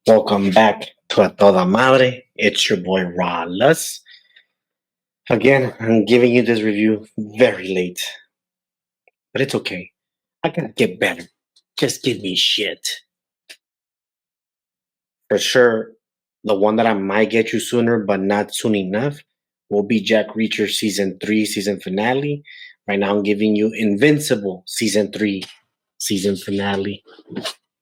Welcome back to A Toda Madre. It's your boy Raw Lus. Again, I'm giving you this review very late, but it's okay. I gotta get better. Just give me shit. For sure, the one that I might get you sooner, but not soon enough, will be Jack Reacher Season 3 season finale. Right now, I'm giving you Invincible Season 3 season finale.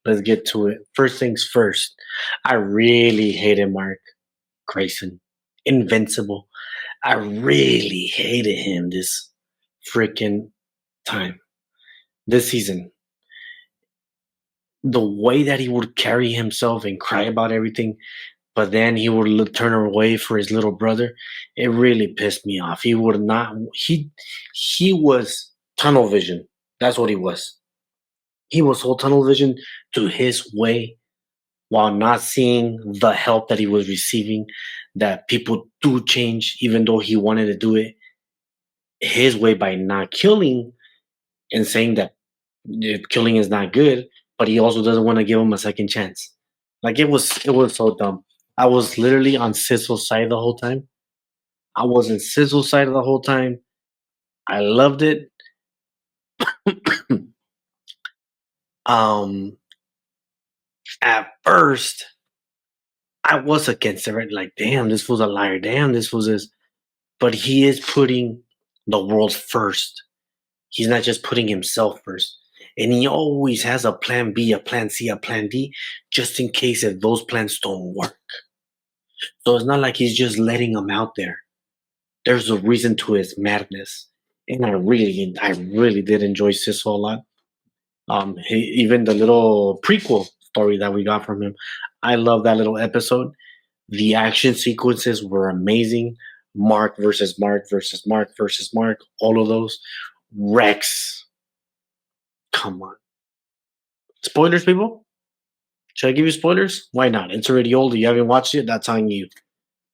Let's get to it. First things first, I really hated Mark Grayson. Invincible. I really hated him this freaking time. This season. The way that he would carry himself and cry about everything, but then he would turn away for his little brother. It really pissed me off. He would not. He was tunnel vision. That's what he was. He was so tunnel vision to his way while not seeing the help that he was receiving. That people do change, even though he wanted to do it his way by not killing and saying that killing is not good, but he also doesn't want to give him a second chance. Like it was so dumb. I was literally on Sissel's side the whole time. I was in Sissel's side the whole time. I loved it. um, at first, I was against it. Right? Like, damn, this was a liar. Damn, this was this. But he is putting the world first. He's not just putting himself first. And he always has a plan B, a plan C, a plan D, just in case if those plans don't work. So it's not like he's just letting them out there. There's a reason to his madness. And I really did enjoy Sissel a lot. Even the little prequel story that we got from him, I love that little episode. The action sequences were amazing. Mark versus Mark versus Mark versus Mark, all of those. Rex, come on. Spoilers, people? Should I give you spoilers? Why not? It's already old. You haven't watched it. That's on you.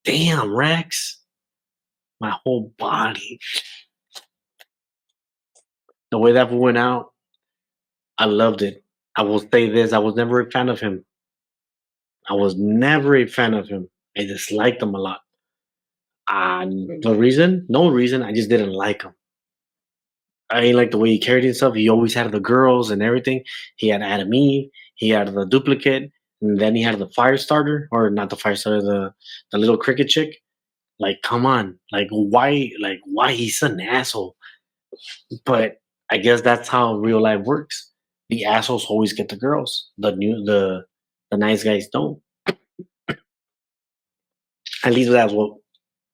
Damn, Rex. My whole body. The way that went out, I loved it. I will say this: I was never a fan of him. I was never a fan of him. I disliked him a lot. The reason? No reason. I just didn't like him. I didn't like the way he carried himself. He always had the girls and everything. He had Adam Eve. He had the duplicate, and then he had the fire starter, or not the fire starter, the little cricket chick. Like, come on, like why? Like, why he's an asshole? But I guess that's how real life works. The assholes always get the girls. The nice guys don't. At least that's what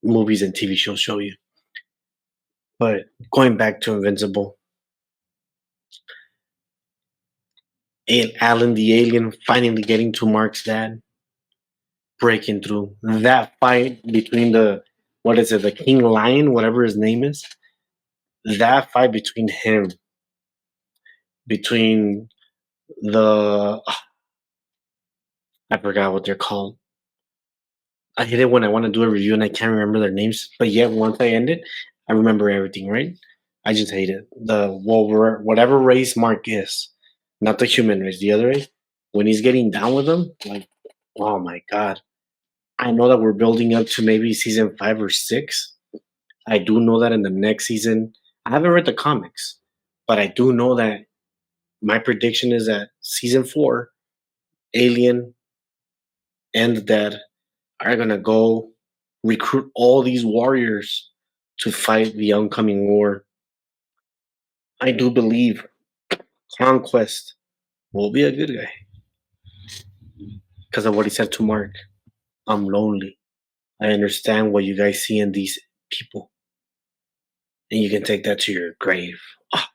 movies and TV shows show you. But going back to Invincible, Alan the alien finally getting to Mark's dad, breaking through that fight between the what is it, the King Lion, whatever his name is. That fight between him, between the I forgot what they're called. I hate it when I want to do a review and I can't remember their names. But yet once I end it, I remember everything, right? I just hate it. Whatever race Mark is, not the human race, the other race. When he's getting down with them, like, oh my god! I know that we're building up to maybe season 5 or 6. I do know that in the next season, I haven't read the comics, but I do know that my prediction is that season 4, Alien and the Dead are gonna go recruit all these warriors to fight the oncoming war. I do believe Conquest will be a good guy because of what he said to Mark. I'm lonely. I understand what you guys see in these people, and you can take that to your grave. Ah,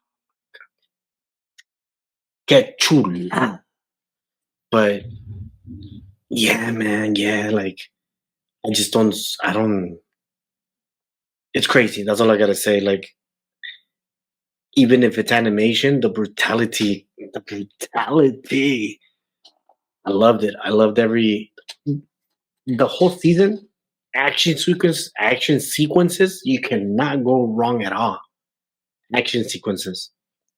get chula. But yeah, man, yeah, like I just don't. I don't. It's crazy. That's all I gotta say. Like, even if it's animation, the brutality. I loved it. I loved the whole season. Action sequences. You cannot go wrong at all. Action sequences.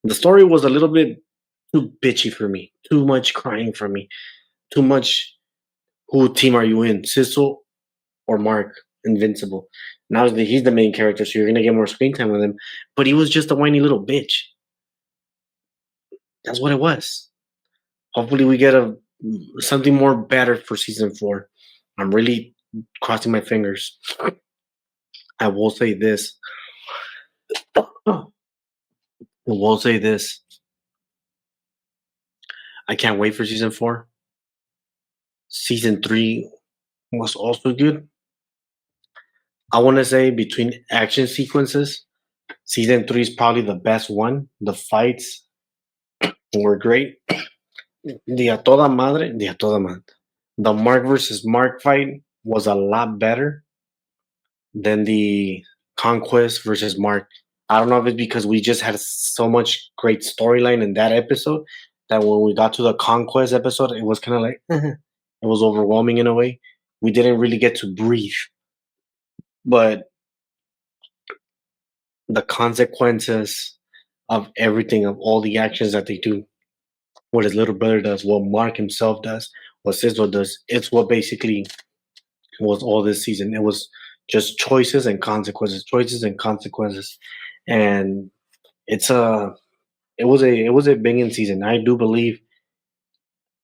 The story was a little bit too bitchy for me. Too much crying for me. Too much. who team are you in, Sissel or Mark, Invincible? Now he's the main character, so you're gonna get more screen time with him. But he was just a whiny little bitch. That's what it was. Hopefully, we get a something more better for season 4. I'm really crossing my fingers. I will say this. I will say this. I can't wait for season 4. Season 3 was also good. I want to say between action sequences, season 3 is probably the best one. The fights were great. De a toda madre. The Mark versus Mark fight was a lot better than the Conquest versus Mark. I don't know if it's because we just had so much great storyline in that episode that when we got to the Conquest episode, it was kind of like it was overwhelming in a way. We didn't really get to breathe, but the consequences of everything, of all the actions that they do, what his little brother does, what Mark himself does, what Sizzle does, it's what basically was all this season. It was just choices and consequences, and it's a it was a banging season. I do believe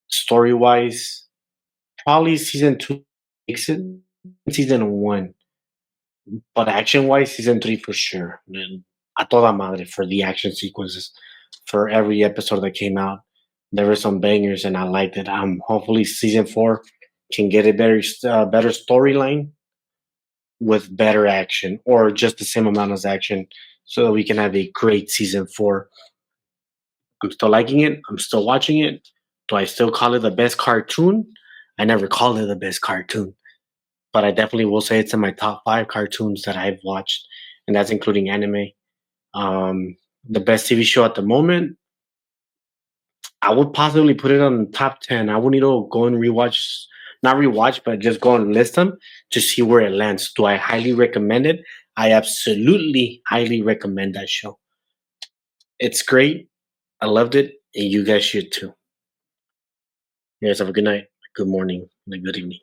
story wise, probably season 2 makes it season 1, but action wise, season 3 for sure. And a toda madre for the action sequences for every episode that came out. There were some bangers, and I liked it. Hopefully season 4 can get a better storyline with better action or just the same amount of action so that we can have a great season 4. I'm still liking it. I'm still watching it. Do I still call it the best cartoon? I never called it the best cartoon, but I definitely will say it's in my top 5 cartoons that I've watched, and that's including anime. The best TV show at the moment, I would possibly put it on the top 10. I would need to go and rewatch, not rewatch, but just go and list them to see where it lands. Do I highly recommend it? I absolutely highly recommend that show. It's great. I loved it, and you guys should too. You guys have a good night, good morning, and a good evening.